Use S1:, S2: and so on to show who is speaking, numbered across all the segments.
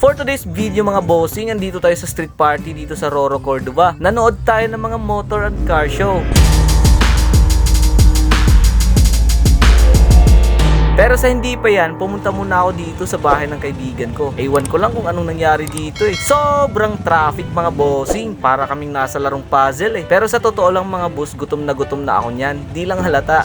S1: For today's video mga bossing, andito tayo sa street party dito sa Roro, Cordova. Nanood tayo ng mga motor and car show. Pero sa hindi pa yan, pumunta muna ako dito sa bahay ng kaibigan ko. Ewan ko lang kung anong nangyari dito eh. Sobrang traffic mga bossing. Para kaming nasa larong puzzle eh. Pero sa totoo lang mga boss, gutom na ako niyan. Di lang halata.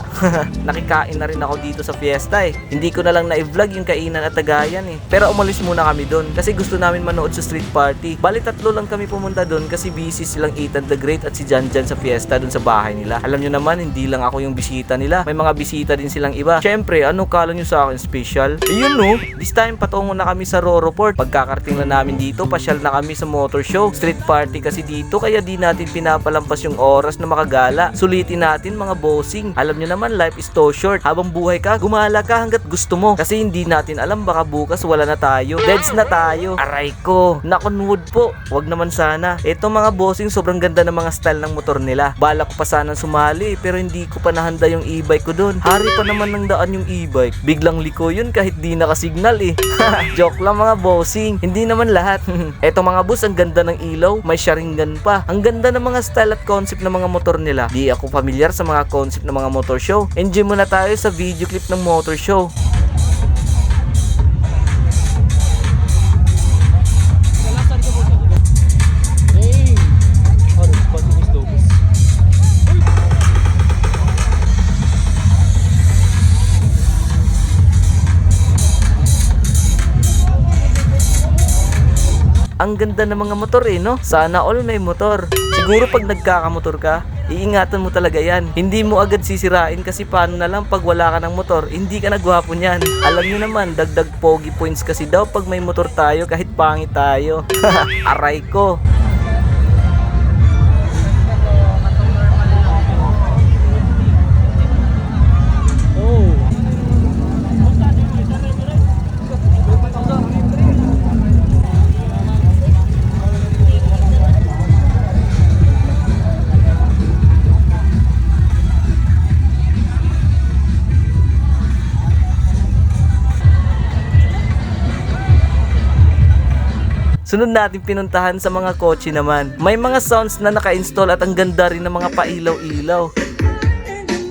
S1: Nakikain na rin ako dito sa fiesta eh. Hindi ko na lang na-vlog yung kainan at tagayan eh. Pero umalis muna kami doon kasi gusto namin manood sa street party. Bali tatlo lang kami pumunta doon kasi busy silang Ethan the Great at si Jan sa fiesta doon sa bahay nila. Alam nyo naman, hindi lang ako yung bisita nila. May mga bisita din silang iba. Syempre, ano kala nyo sa akin special? Ayun no, this time patungo na kami sa Roro Port. Pagkakarting na namin dito, pasyal na kami sa motor show. Street party kasi dito, kaya di natin pinapalampas yung oras na makagala. Sulitin natin mga bossing. Alam nyo naman, life is so short. Habang buhay ka, gumala ka hanggat gusto mo. Kasi hindi natin alam, baka bukas wala na tayo. Deads na tayo. Aray ko, nakonwood po. Wag naman sana. Eto mga bossing, sobrang ganda ng mga style ng motor nila. Balak ko pa sana sumali, pero hindi ko pa nahanda yung e-bike ko doon. Hari pa naman ng daan yung e-bike. Biglang liko yun kahit di nakasignal eh. Joke lang mga bossing. Hindi naman lahat. Eto mga boss, ang ganda ng ilaw. May sharingan pa. Ang ganda ng mga style at concept ng mga motor nila. Di ako familiar sa mga concept ng mga motor show. Enjoy muna tayo sa video clip ng motor show. Ang ganda ng mga motor eh, no? Sana all may motor. Siguro pag nagkakamotor ka, iingatan mo talaga yan. Hindi mo agad sisirain kasi paano na lang pag wala ka ng motor, hindi ka nagwapo niyan. Alam nyo naman, dagdag pogi points kasi daw pag may motor tayo kahit pangit tayo. Aray ko. Sunod natin pinuntahan sa mga kotse naman. May mga sounds na naka-install at ang ganda rin ng mga pailaw-ilaw.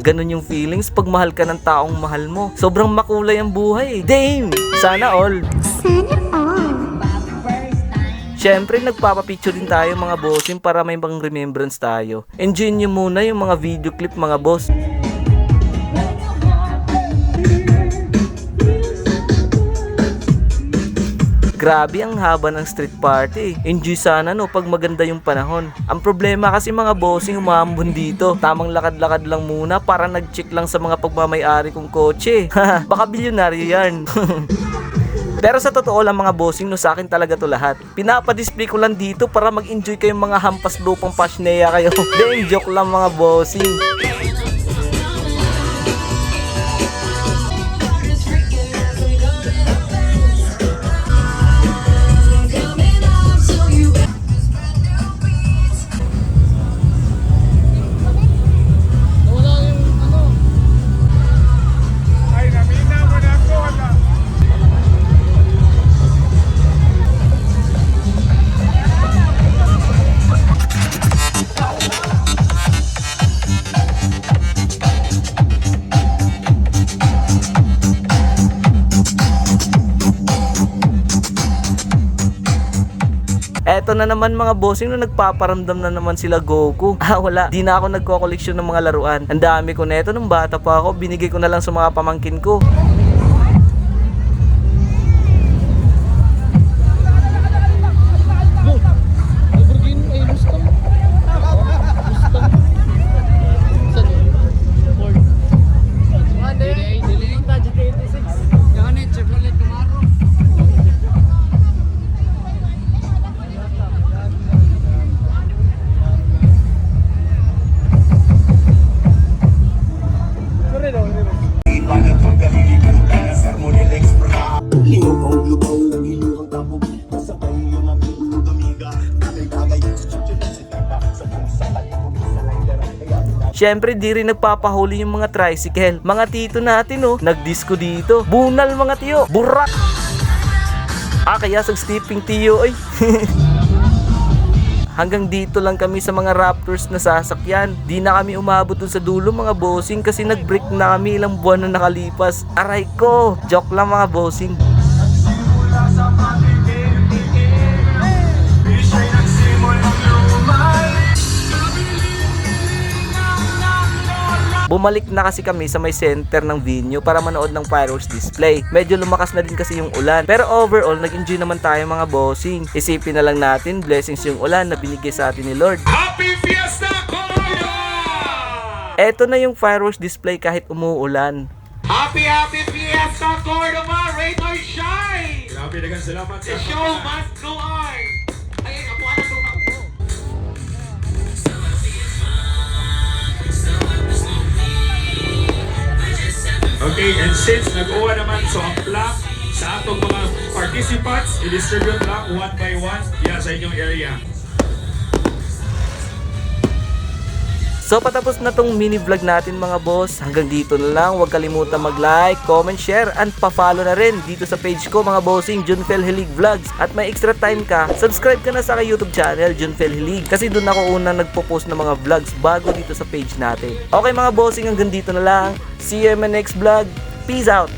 S1: Ganun yung feelings pag mahal ka ng taong mahal mo. Sobrang makulay ang buhay. Damn! Sana all! Sana all! Siyempre, nagpapapicture din tayo mga bossing para may mga remembrance tayo. Enjoy nyo muna yung mga video clip mga boss. Grabe ang haba ng street party. Enjoy sana no pag maganda yung panahon. Ang problema kasi mga bossing humahambon dito. Tamang lakad-lakad lang muna para nag-check lang sa mga pagmamay-ari kong kotse. Baka bilyonaryo yan. Pero sa totoo lang mga bossing, no, sa akin talaga to lahat. Pinapa-display ko lang dito para mag-enjoy kayong mga hampas lupang pasneya kayo. Then joke lang mga bossing. Eto na naman mga bossing, na nagpaparamdam na naman sila Goku. Wala, di na ako nagko-collection ng mga laruan. Ang dami ko neto nung bata pa ako, binigay ko na lang sa mga pamangkin ko. Syempre di rin nagpapahuli yung mga tricycle. Mga tito natin oh, nagdisco dito. Bunal mga tiyo, burak. Kaya sa steeping tiyo ay. Hanggang dito lang kami sa mga Raptors na sasakyan. Di na kami umabot dun sa dulo mga bossing kasi nag-break na kami ilang buwan na nakalipas. Aray ko! Joke lang mga bossing. Bumalik na kasi kami sa may center ng venue para manood ng fireworks display. Medyo lumakas na din kasi yung ulan. Pero overall, nag-enjoy naman tayo mga bossing. Isipin na lang natin, blessings yung ulan na binigay sa atin ni Lord.
S2: Happy Fiesta Corolla!
S1: Eto na yung fireworks display kahit umuulan.
S2: Happy Fiesta Cordova! Rain or shine! Grabe nagan salamat sa show must go on! Ay, ako na go ako. Okay, and since nag-uwa naman, so ang plak sa atong mga participants, i-distribute lang one by one yan sa inyong area.
S1: So patapos na tong mini vlog natin mga boss. Hanggang dito na lang. Huwag kalimutan mag-like, comment, share, and pa-follow na rin dito sa page ko mga bossing, Junfel Hilig Vlogs. At may extra time ka, subscribe ka na sa YouTube channel, Junfel Hilig. Kasi doon ako unang nagpo-post ng mga vlogs bago dito sa page natin. Okay mga bossing, hanggang dito na lang. See you in my next vlog. Peace out!